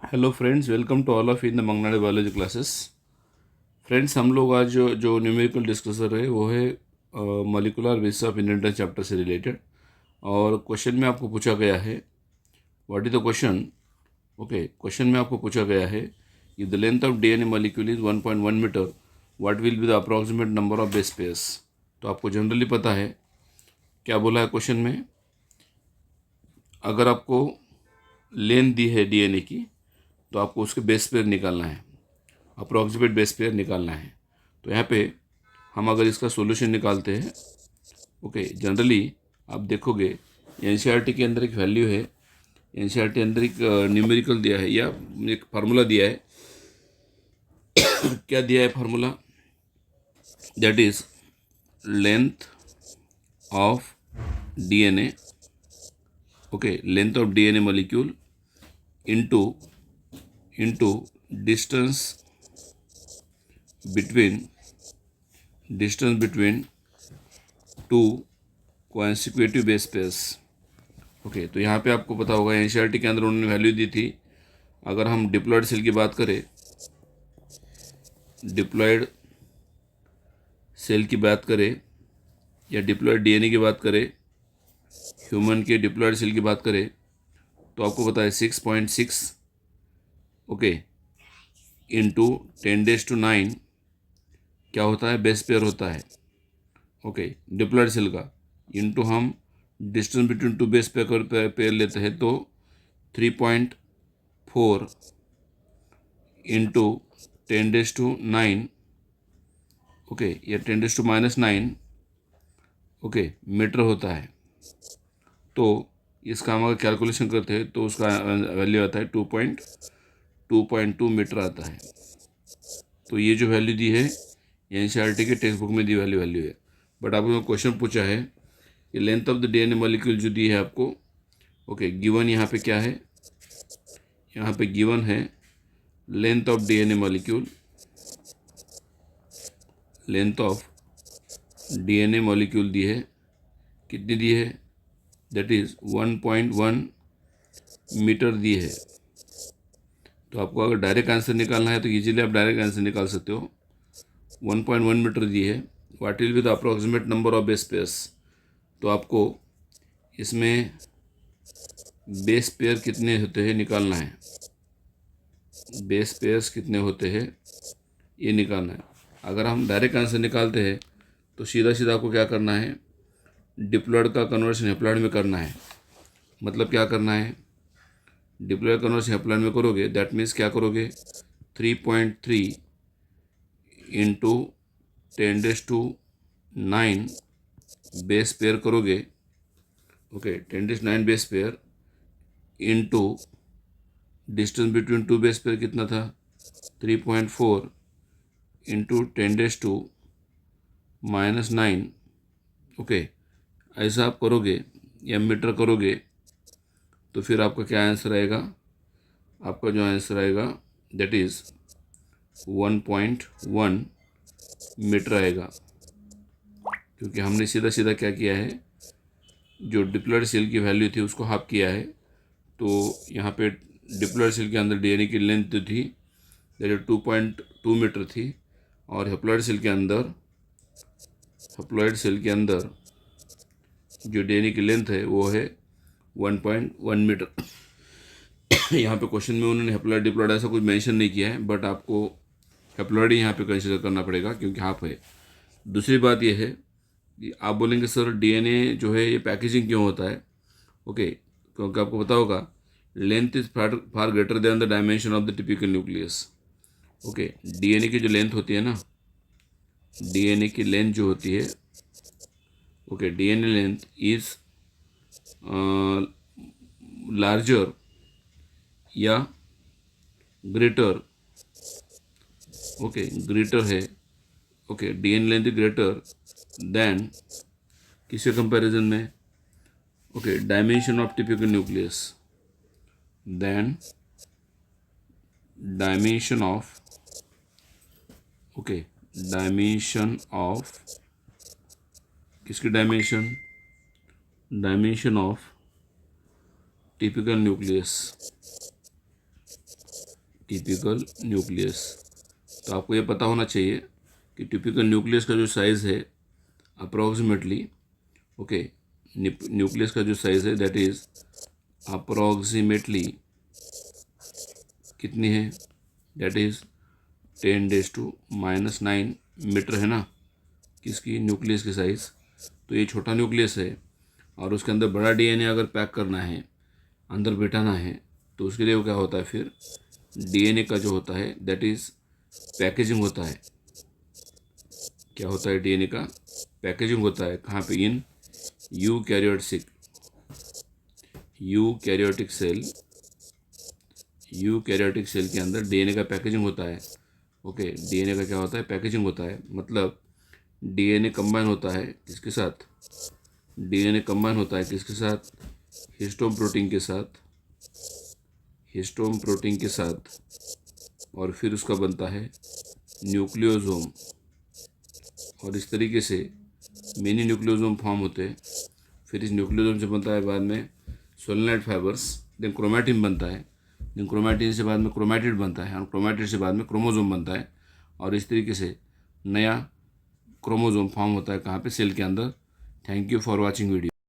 Hello friends, welcome to all of in the मंगनाडे biology classes. Friends, हम लोग आज जो न्यूमेरिकल डिस्कसर है वो है molecular basis of inheritance chapter से रिलेटेड। और क्वेश्चन में आपको पूछा गया है, what is the question. Okay, question में आपको पूछा गया है, if the length of DNA molecule is 1.1 metre, what will be the approximate number of base pairs. तो आपको जनरली पता है क्या बोला है क्वेश्चन में। अगर आपको लेंथ दी है डीएनए की तो आपको उसके बेस पेयर निकालना है, अप्रॉक्सीमेट बेस पेयर निकालना है। तो यहाँ पे हम अगर इसका सॉल्यूशन निकालते हैं, ओके, जनरली आप देखोगे एनसीईआरटी के अंदर एक वैल्यू है, एनसीईआरटी अंदर एक न्यूमेरिकल दिया है या एक फार्मूला दिया है। क्या दिया है formula? That is length of DNA, okay, length of DNA molecule into distance between two consecutive base pairs. Okay, तो यहाँ पे आपको पता होगा एनसीईआरटी के अंदर उन्होंने वैल्यू दी थी। अगर हम डिप्लॉयड सेल की बात करें, डिप्लॉयड सेल की बात करें या डिप्लॉयड डीएनए की बात करें, ह्यूमन के डिप्लॉयड सेल की बात करें, तो आपको पता है 6.6, ओके, इंटू 10⁻⁹ क्या होता है, बेस पेयर होता है। ओके, डिप्लॉयड सेल का इंटू हम distance between two base pair लेते हैं तो 3.4 इंटू 10⁻⁹, ओके, या 10⁻⁹, ओके, मीटर होता है। तो इसका हम अगर कैलकुलेशन करते हैं तो उसका वैल्यू आता है 2.2 मीटर आता है। तो ये जो वैल्यू दी है एनसीईआरटी के टेक्स्ट बुक में दी वैल्यू है। बट आपको क्वेश्चन पूछा है कि length of the DNA molecule जो दी है आपको, ओके, गिवन यहाँ पे क्या है, यहाँ पे गिवन है length of DNA molecule, length of DNA molecule दी है, कितनी दी है, दैट इज 1.1 मीटर दी है। तो आपको अगर डायरेक्ट आंसर निकालना है तो इजीली आप डायरेक्ट आंसर निकाल सकते हो। 1.1 मीटर दी है, what will be the approximate number of base pairs. तो आपको इसमें बेस पेयर कितने होते हैं निकालना है, बेस पेयर्स कितने होते हैं ये निकालना है। अगर हम डायरेक्ट आंसर निकालते हैं तो सीधा सीधा आपको क्या करना है, डिप्लॉयड का कन्वर्शन हैप्लॉयड में करना है। मतलब क्या करना है, डिप्लॉयड कन्वर्शन हैप्लॉयड में करोगे, दैट मीन्स क्या करोगे, 3.3 इंटू 10⁻⁹ बेस पेयर करोगे, okay, 10⁻⁹ base pair into distance between two base pair कितना था, 3.4 इंटू 10⁻⁹, ओके, ऐसा आप करोगे या मीटर करोगे तो फिर आपका क्या आंसर आएगा, आपका जो आंसर आएगा दैट इज़ 1.1 मीटर आएगा। क्योंकि हमने सीधा सीधा क्या किया है, जो डिप्लॉयड सेल की वैल्यू थी उसको हाफ किया है। तो यहाँ पे डिप्लॉयड सेल के अंदर डीएनए की लेंथ जो थी दैट इज 2.2 मीटर थी, और हैप्लॉयड सेल के अंदर जो डीएनए की लेंथ है वो है 1.1 मीटर। यहाँ पे क्वेश्चन में उन्होंने हैप्लॉयड डिप्लॉयड ऐसा कुछ मेंशन नहीं किया है, बट आपको हैप्लॉयड ही यहाँ पे कंसिडर करना पड़ेगा क्योंकि हाफ है। दूसरी बात ये है कि आप बोलेंगे सर डीएनए जो है ये पैकेजिंग क्यों होता है, ओके, क्योंकि आपको पता होगा length is far greater than the dimension of the typical nucleus. Okay, DNA की जो लेंथ होती है ना, डीएनए की लेंथ जो होती है, okay, DNA length is larger या ग्रेटर, ओके, ग्रेटर है, okay, DNA length greater than किसके कंपैरिजन में, okay, dimension of typical nucleus, then dimension of, okay, dimension of किसकी dimension, dimension of typical nucleus, typical nucleus. तो आपको ये पता होना चाहिए कि टिपिकल न्यूक्लियस का जो साइज़ है अप्रॉक्सीमेटली, ओके, न्यूक्लियस का जो साइज़ है दैट इज़ अप्रॉक्सीमेटली कितनी है, दैट इज़ 10⁻⁻⁹ मीटर है ना, किसकी, न्यूक्लियस की साइज़। तो ये छोटा न्यूक्लियस है और उसके अंदर बड़ा डीएनए अगर पैक करना है, अंदर बिठाना है, तो उसके लिए वो क्या होता है, फिर डीएनए का जो होता है दैट इज़ पैकेजिंग होता है। क्या होता है, डीएनए का पैकेजिंग होता है। कहाँ पे, इन यूकैरियोटिक सेल के अंदर डीएनए का पैकेजिंग होता है। ओके, डीएनए का क्या होता है, पैकेजिंग होता है। मतलब डीएनए कंबाइन होता है किसके साथ, डीएनए कंबाइन होता है किसके साथ, हिस्टोन प्रोटीन के साथ, और फिर उसका बनता है न्यूक्लियोसोम। और इस तरीके से मिनी न्यूक्लियोसोम फॉर्म होते हैं। फिर इस न्यूक्लियोसोम से बनता है बाद में सोलेनाइड फाइबर्स, देन क्रोमैटिन बनता है, देन क्रोमैटिन से बाद में क्रोमैटिड बनता है, और क्रोमैटिड से बाद में क्रोमोसोम बनता है। और इस तरीके से नया क्रोमोसोम फॉर्म होता है कहाँ पे, सेल के अंदर। Thank you for watching video.